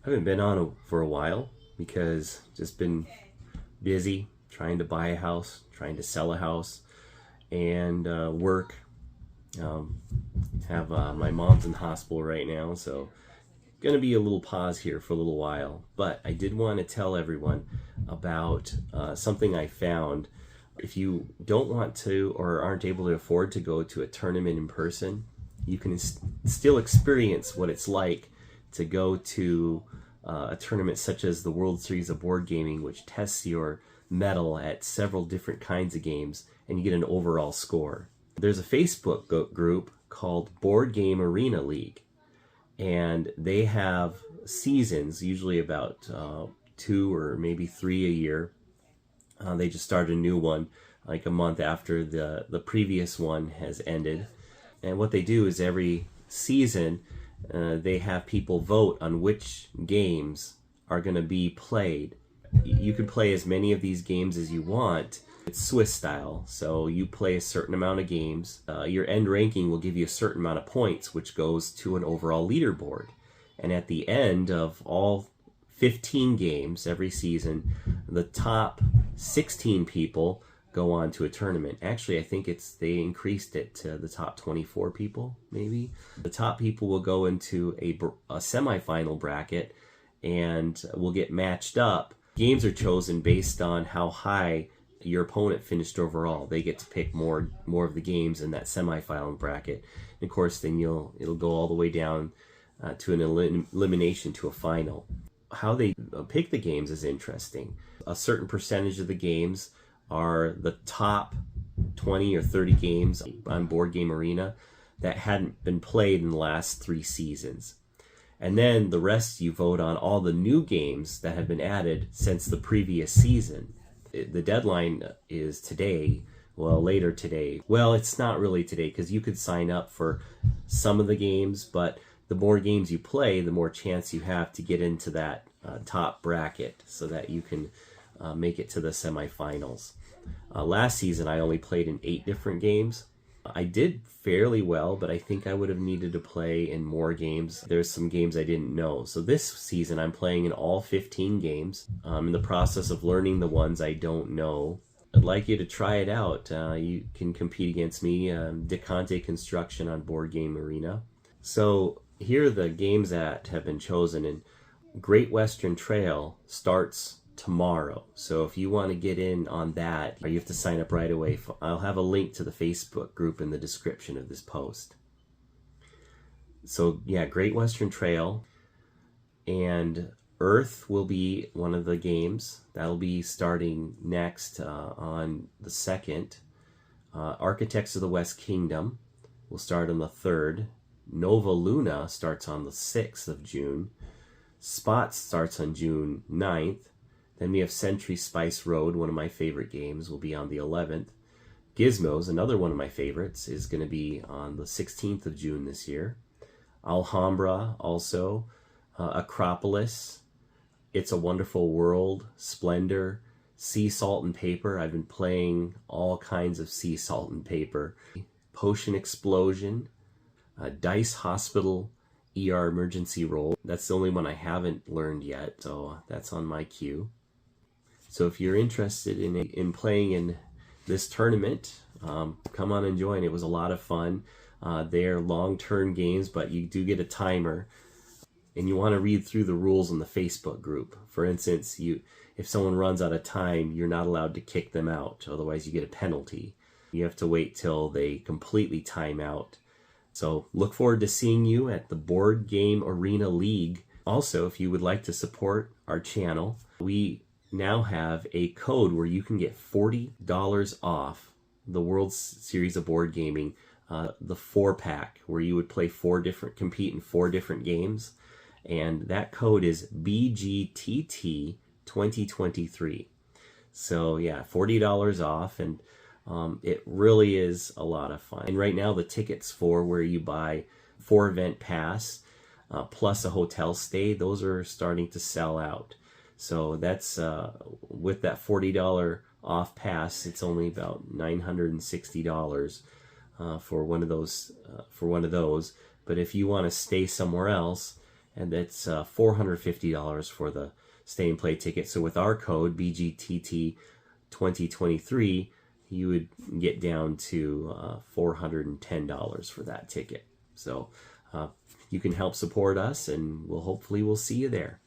I haven't been on for a while because just been busy trying to buy a house, trying to sell a house, and work. Um, have my mom's in the hospital right now, so going to be a little pause here for a little while. But I did want to tell everyone about something I found. If you don't want to or aren't able to afford to go to a tournament in person, you can still experience what it's like to go to a tournament such as the World Series of Board Gaming, which tests your mettle at several different kinds of games, and you get an overall score. There's a Facebook group called Board Game Arena League, and they have seasons, usually about 2 or maybe 3 a year. They just started a new one like a month after the previous one has ended. And what they do is every season they have people vote on which games are going to be played. You can play as many of these games as you want. It's Swiss style, so you play a certain amount of games. Your end ranking will give you a certain amount of points, which goes to an overall leaderboard. And at the end of all 15 games every season, the top 16 people go on to a tournament. Actually, I think they increased it to the top 24 people, maybe. The top people will go into a semifinal bracket and will get matched up. Games are chosen based on how high your opponent finished overall. They get to pick more of the games in that semifinal bracket. And of course, then it'll go all the way down to an elimination to a final. How they pick the games is interesting. A certain percentage of the games are the top 20 or 30 games on Board Game Arena that hadn't been played in the last 3 seasons. And then the rest you vote on all the new games that have been added since the previous season. The deadline is today, later today. Well, it's not really today because you could sign up for some of the games, but the more games you play, the more chance you have to get into that top bracket so that you can make it to the semifinals. Last season, I only played in 8 different games. I did fairly well, but I think I would have needed to play in more games. There's some games I didn't know. So this season, I'm playing in all 15 games. I'm in the process of learning the ones I don't know. I'd like you to try it out. You can compete against me, DeConte Construction on Board Game Arena. So here are the games that have been chosen. And Great Western Trail starts tomorrow. So if you want to get in on that, you have to sign up right away. I'll have a link to the Facebook group in the description of this post. So yeah, Great Western Trail and Earth will be one of the games. That'll be starting next on the 2nd. Architects of the West Kingdom will start on the 3rd. Nova Luna starts on the 6th of June. Spots starts on June 9th. Then we have Century Spice Road, one of my favorite games, will be on the 11th. Gizmos, another one of my favorites, is going to be on the 16th of June this year. Alhambra also. Akropolis. It's a Wonderful World. Splendor. Sea Salt and Paper. I've been playing all kinds of Sea Salt and Paper. Potion Explosion. Dice Hospital. ER Emergency Roll. That's the only one I haven't learned yet, so that's on my queue. So if you're interested in playing in this tournament, come on and join. It was a lot of fun. They're long-term games, but you do get a timer. And you want to read through the rules in the Facebook group. For instance, if someone runs out of time, you're not allowed to kick them out. Otherwise, you get a penalty. You have to wait till they completely time out. So look forward to seeing you at the Board Game Arena League. Also, if you would like to support our channel, we now have a code where you can get $40 off the World Series of Board Gaming, the 4-pack, where you would play compete in 4 different games. And that code is BGTT2023. So yeah, $40 off, and it really is a lot of fun. And right now the tickets for where you buy 4 event pass plus a hotel stay, those are starting to sell out. So that's with that $40 off pass, it's only about $960 for one of those. But if you want to stay somewhere else, and that's $450 for the stay and play ticket. So with our code BGTT 2023, you would get down to $410 for that ticket. So you can help support us, and we'll see you there.